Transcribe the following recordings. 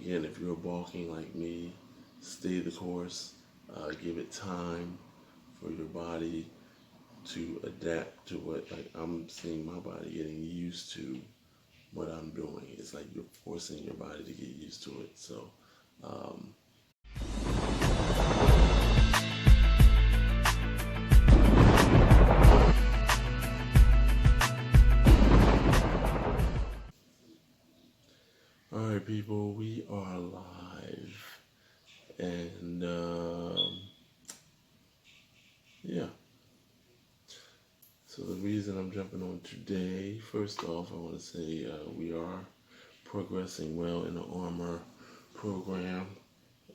again, if you're bulking like me, stay the course. Give it time for your body to adapt to what, like, I'm seeing my body getting used to what I'm doing. It's like you're forcing your body to get used to it. So, um, all right, people, we are live, and yeah. So the reason I'm jumping on today, first off, I want to say we are progressing well in the armor program.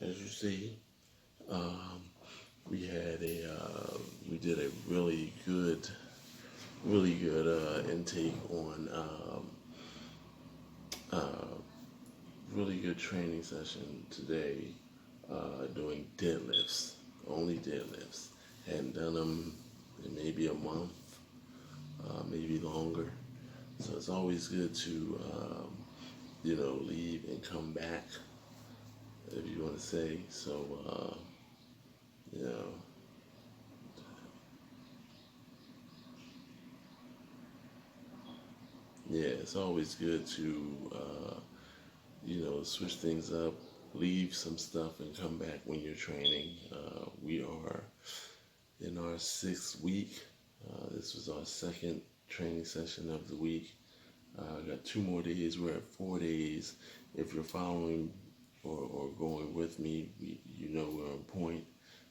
As you see, um, we had we did a really good intake on uh, really good training session today, doing deadlifts, only deadlifts. Hadn't done them in maybe a month, maybe longer. So it's always good to, leave and come back, if you want to say. So, you know, yeah, it's always good to, switch things up, leave some stuff, and come back when you're training. We are in our 6th week. This was our second training session of the week. Got 2 more days. We're at 4 days. If you're following or going with me, you know we're on point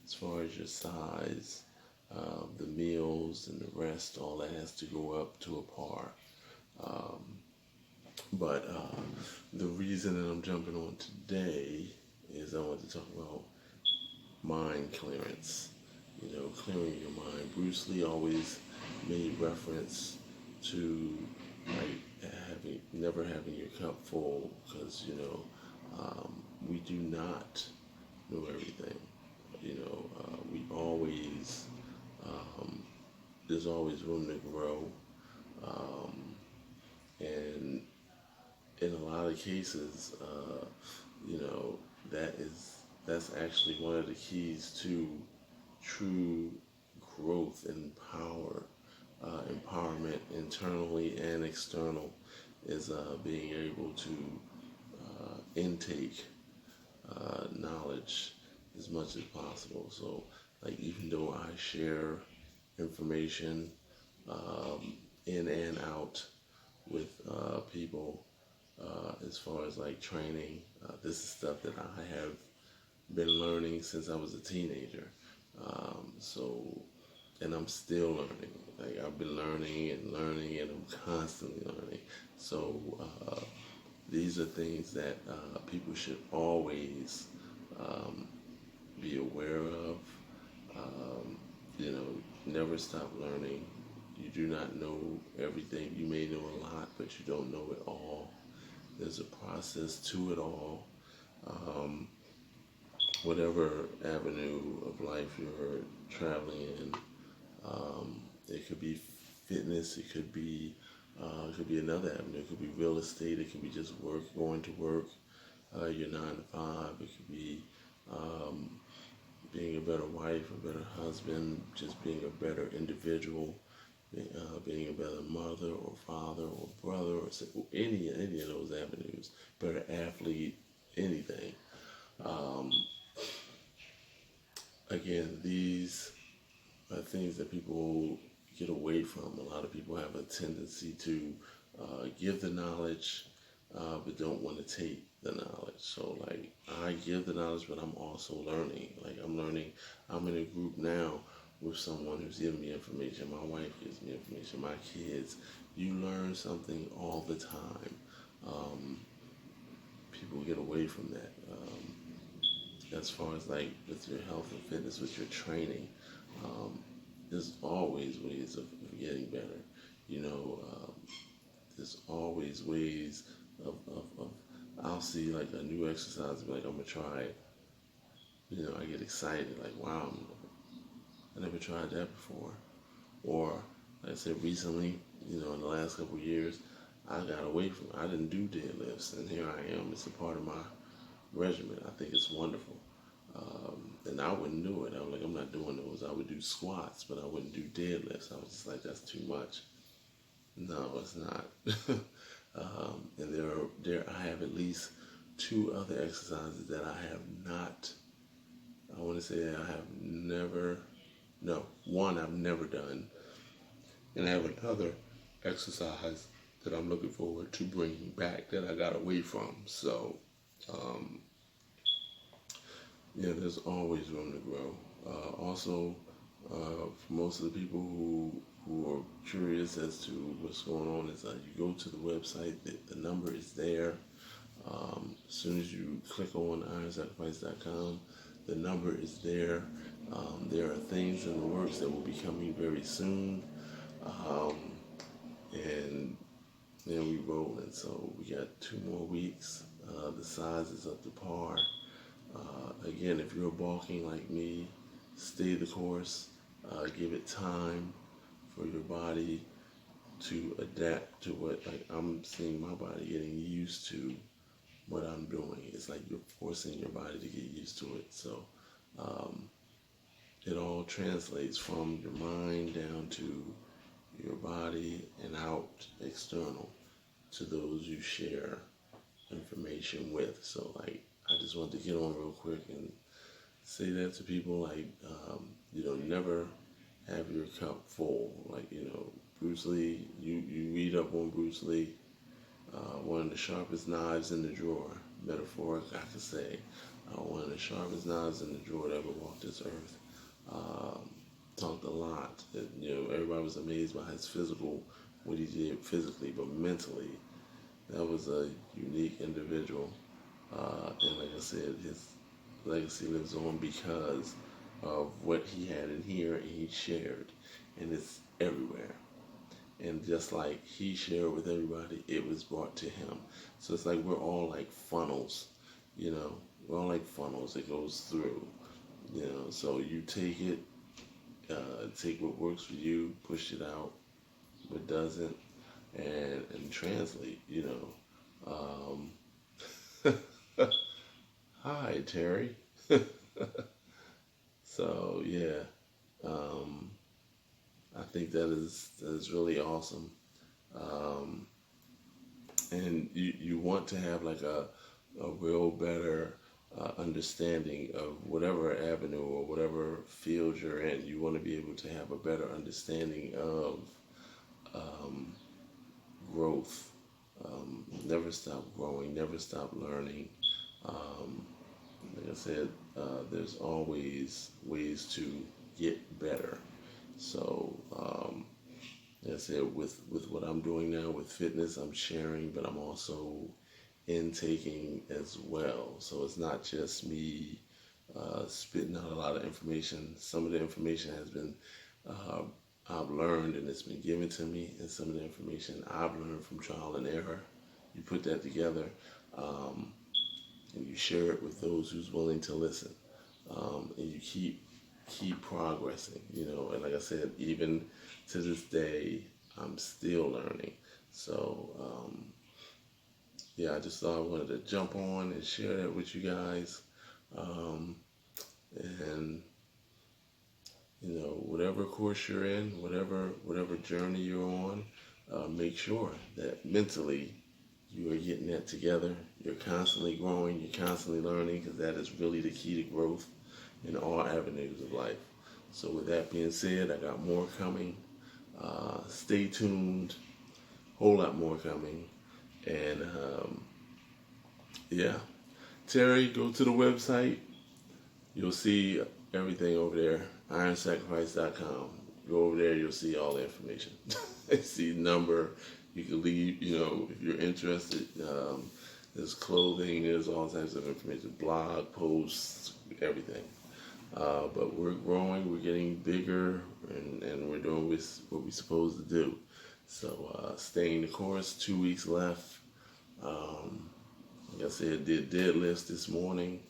as far as your size, the meals, and the rest. All that has to go up to a par. Um, but the reason that I'm jumping on today is I want to talk about mind clearance. Clearing your mind. Bruce Lee always made reference to, like, never having your cup full, because we do not know everything. We always there's always room to grow, um, and in a lot of cases, you know, that's actually one of the keys to true growth and empowerment internally and external, is being able to intake knowledge as much as possible. So, like, even though I share information in and out with people, as far as like training, this is stuff that I have been learning since I was a teenager. So, and I'm still learning. Like, I've been learning and learning, and I'm constantly learning. So, these are things that people should always um, be aware of. Um, Never stop learning. You do not know everything. You may know a lot, but you don't know it all. There's a process to it all. Um, whatever avenue of life you're traveling in, it could be fitness. It could be another avenue. It could be real estate. It could be just work, going to work, your 9 to 5. It could be um, being a better wife, a better husband, just being a better individual, being a better mother or father or brother, or any of those avenues. Better athlete, anything. Um, Again, these are things that people get away from. A lot of people have a tendency to give the knowledge, but don't want to take the knowledge. So, like, I give the knowledge, but I'm also learning. Like, I'm learning. I'm in a group now with someone who's giving me information. My wife gives me information. My kids. You learn something all the time. Um, People get away from that. As far as, like, with your health and fitness, with your training, um, there's always ways of getting better. You know, there's always ways of I'll see like a new exercise and be like, I'm gonna try it. I get excited, like, wow, I never tried that before. Or, like I said, recently, in the last couple of years, I got away from. I didn't do deadlifts, and here I am. It's a part of my regimen. I think it's wonderful. And I wouldn't do it. I was like, I'm not doing those. I would do squats, but I wouldn't do deadlifts. I was just like, that's too much. No, it's not. And I have at least two other exercises that I have not. I want to say that I have never. No, one I've never done, and I have another exercise that I'm looking forward to bringing back that I got away from. So, um, yeah, there's always room to grow. Also, for most of the people who are curious as to what's going on, is you go to the website. The number is there. As soon as you click on ironsacrifice.com, the number is there. There are things in the works that will be coming very soon, um, and then we rolling. So we got 2 more weeks. The size is up to par. Again, if you're balking like me, stay the course. Give it time for your body to adapt to what, like, I'm seeing my body getting used to what I'm doing. It's like you're forcing your body to get used to it. So um, it all translates from your mind down to your body and out external to those you share information with. So, like, I just wanted to get on real quick and say that to people. Like, never have your cup full. Like, Bruce Lee, you read up on Bruce Lee, one of the sharpest knives in the drawer, metaphoric, I could say, one of the sharpest knives in the drawer that ever walked this earth. Talked a lot. Everybody was amazed by his what he did physically, but mentally, that was a unique individual. And like I said, his legacy lives on because of what he had in here and he shared, and it's everywhere. And just like he shared with everybody, it was brought to him. So it's like we're all like funnels, we're all like funnels that goes through, So you take it, take what works for you, push it out, what doesn't, and translate, Um, Hi, Terry. So yeah, um, I think that is really awesome. Um, and you want to have like a real better understanding of whatever avenue or whatever field you're in. You want to be able to have a better understanding of um, growth. Never stop growing, never stop learning. Um, like I said, there's always ways to get better. So, like I said, with what I'm doing now with fitness, I'm sharing, but I'm also intaking as well. So it's not just me spitting out a lot of information. Some of the information has been uh, I've learned and it's been given to me, and some of the information I've learned from trial and error. You put that together, um, and you share it with those who's willing to listen, and you keep progressing. And like I said, even to this day, I'm still learning. So yeah, I just thought I wanted to jump on and share that with you guys. Um, and whatever course you're in, whatever journey you're on, make sure that mentally you are getting that together. You're constantly growing, you're constantly learning, because that is really the key to growth in all avenues of life. So with that being said, I got more coming. Stay tuned. Whole lot more coming. And yeah, Terry, go to the website. You'll see everything over there. IronSacrifice.com. Go over there, you'll see all the information. See number. You can leave, if you're interested. There's clothing, there's all types of information, blog posts, everything. But we're growing, we're getting bigger, and we're doing what we're supposed to do. So staying the course, 2 weeks left. Like I said, did deadlifts this morning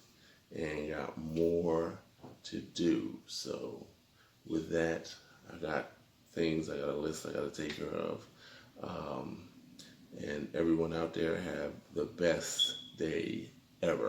and got more to do. So with that, I got things, I got a list I got to take care of. And everyone out there have the best day ever.